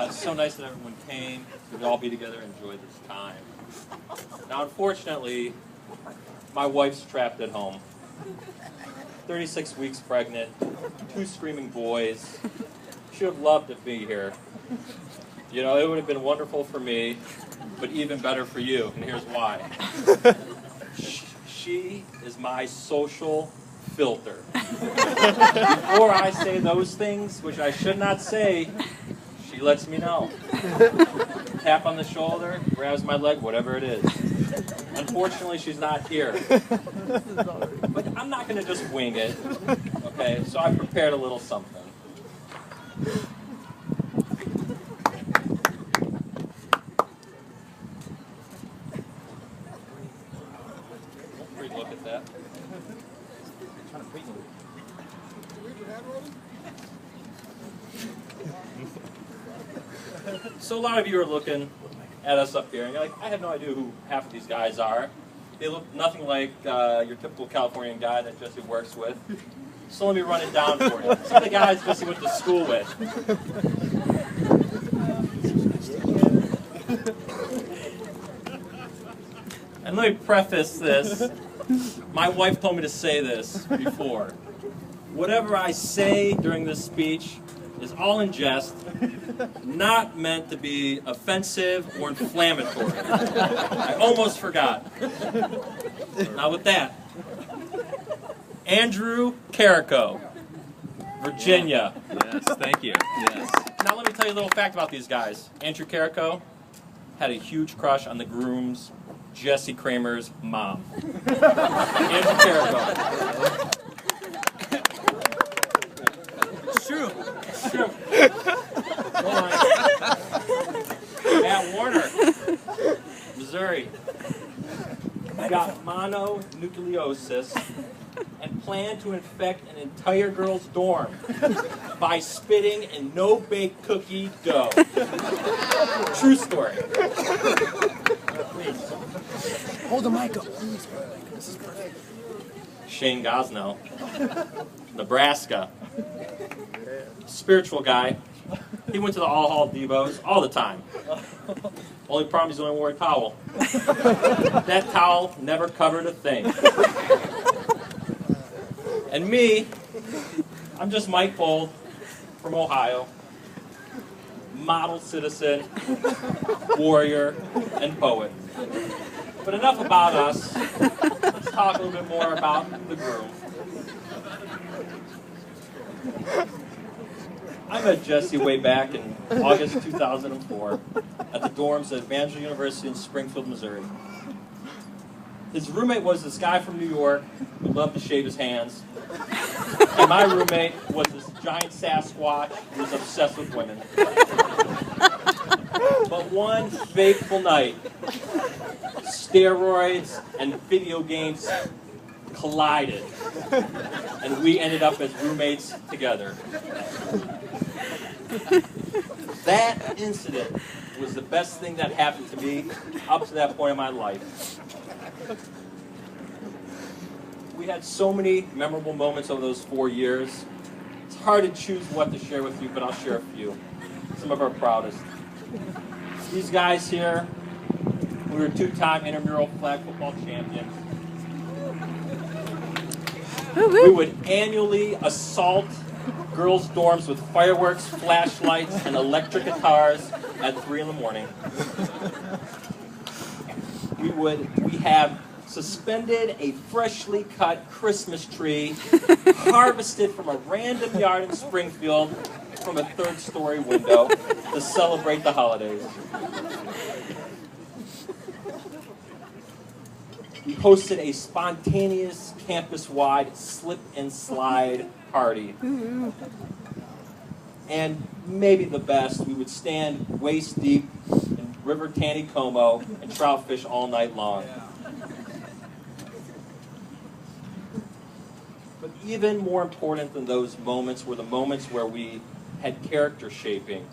It's so nice that everyone came. We could all be together and enjoy this time. Now, unfortunately, my wife's trapped at home. 36 weeks pregnant, 2 screaming boys. She would have loved to be here. You know, it would have been wonderful for me, but even better for you, and here's why. She is my social filter. Before I say those things, which I should not say, she lets me know. Tap on the shoulder, grabs my leg, whatever it is. Unfortunately, she's not here. But I'm not going to just wing it, okay? So I prepared a little something. Look at that. So a lot of you are looking at us up here, and you're like, I have no idea who half of these guys are. They look nothing like your typical Californian guy that Jesse works with. So let me run it down for you. Some of the guys Jesse went to school with. And let me preface this. My wife told me to say this before. Whatever I say during this speech is all in jest, not meant to be offensive or inflammatory. I almost forgot. Now with that, Andrew Carrico, Virginia. Yes, thank you. Yes. Now let me tell you a little fact about these guys. Andrew Carrico had a huge crush on the groom's Jesse Kramer's mom. Andrew Carrico. It's true. It's true. Matt Warner, Missouri. Got mononucleosis and planned to infect an entire girl's dorm by spitting in no-bake cookie dough. True story. Please. Hold the mic up, please. This is great. Shane Gosnell, Nebraska. Spiritual guy. He went to the All Hall Devos all the time. Only problem is he only wore a towel. That towel never covered a thing. And me, I'm just Mike Bold from Ohio. Model citizen, warrior, and poet. But enough about us. Let's talk a little bit more about the groom. I met Jesse way back in August 2004 at the dorms at Evangel University in Springfield, Missouri. His roommate was this guy from New York who loved to shave his hands. And my roommate was this giant Sasquatch who was obsessed with women. But one fateful night, steroids and video games collided, and we ended up as roommates together. That incident was the best thing that happened to me up to that point in my life. We had so many memorable moments over those 4 years. It's hard to choose what to share with you, but I'll share a few. Some of our proudest. These guys here, we were 2-time intramural flag football champions. We would annually assault girls' dorms with fireworks, flashlights, and electric guitars at 3 in the morning. We have suspended a freshly cut Christmas tree harvested from a random yard in Springfield from a 3rd-story window to celebrate the holidays. We hosted a spontaneous campus-wide slip and slide party. And maybe the best, we would stand waist deep in River Taneycomo and trout fish all night long. But even more important than those moments were the moments where we had character shaping,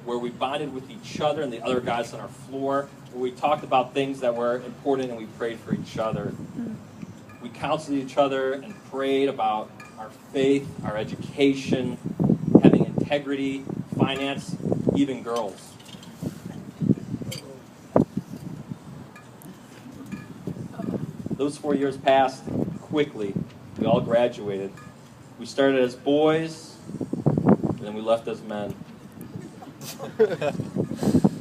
where we bonded with each other and the other guys on our floor, where we talked about things that were important and we prayed for each other. We counseled each other and prayed about our faith, our education, having integrity, finance, even girls. Those 4 years passed quickly. We all graduated. We started as boys, and then we left as men.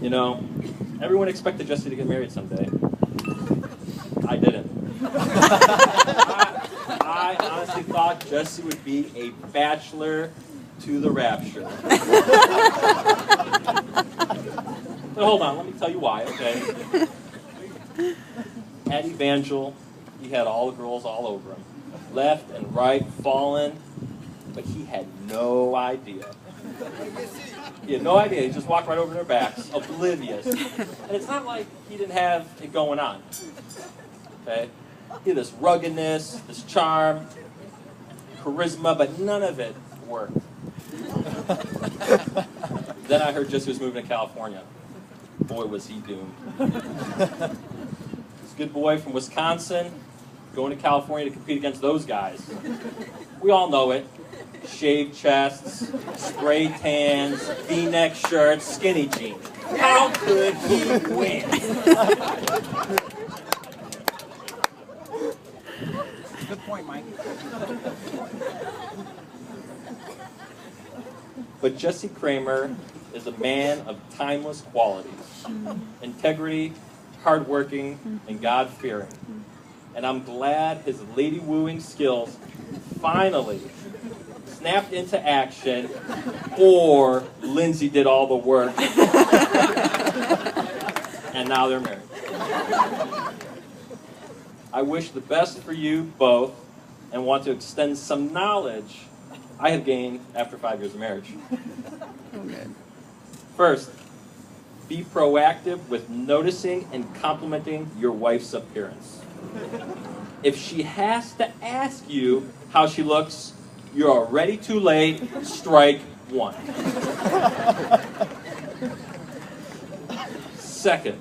You know, everyone expected Jesse to get married someday. I didn't. I honestly thought Jesse would be a bachelor to the rapture. But hold on, let me tell you why, okay? At Evangel, he had all the girls all over him. Left and right, falling, but he had no idea. He had no idea. He just walked right over their backs, oblivious. And it's not like he didn't have it going on. Okay? He had this ruggedness, this charm, charisma, but none of it worked. Then I heard Jesse was moving to California. Boy, was he doomed. This good boy from Wisconsin going to California to compete against those guys. We all know it. Shaved chests, spray tans, V-neck shirts, skinny jeans. How could he win? Good point, Mike. But Jesse Kramer is a man of timeless qualities. Integrity, hardworking, and God-fearing. And I'm glad his lady-wooing skills finally snapped into action, or Lindsay did all the work. And now they're married. I wish the best for you both and want to extend some knowledge I have gained after 5 years of marriage. First, be proactive with noticing and complimenting your wife's appearance. If she has to ask you how she looks, you're already too late. Strike one. Second,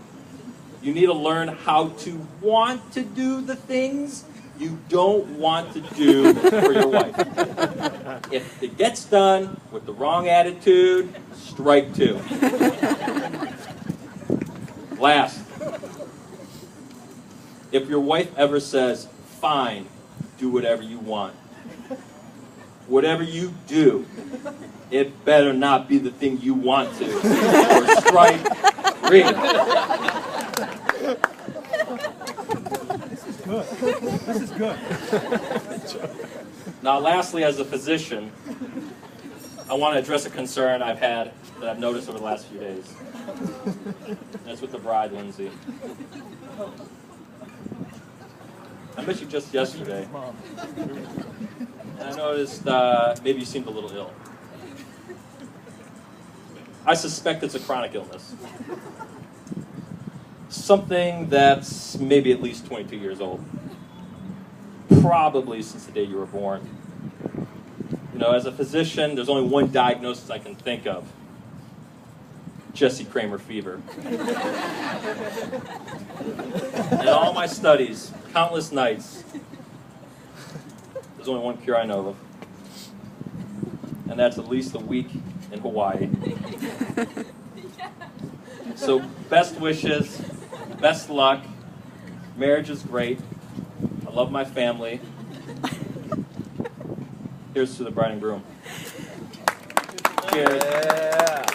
you need to learn how to want to do the things you don't want to do for your wife. If it gets done with the wrong attitude, strike two. Last, if your wife ever says, fine, do whatever you want, whatever you do, it better not be the thing you want to, or strike three. This is good. Now, lastly, as a physician, I want to address a concern I've had that I've noticed over the last few days. That's with the bride, Lindsay. I met you just yesterday, and I noticed maybe you seemed a little ill. I suspect it's a chronic illness. Something that's maybe at least 22 years old. Probably since the day you were born. You know, as a physician, there's only one diagnosis I can think of. Jesse Kramer fever. In all my studies, countless nights, there's only one cure I know of. And that's at least a week in Hawaii. So best wishes, best luck. Marriage is great. I love my family. Here's to the bride and groom. Cheers. Yeah.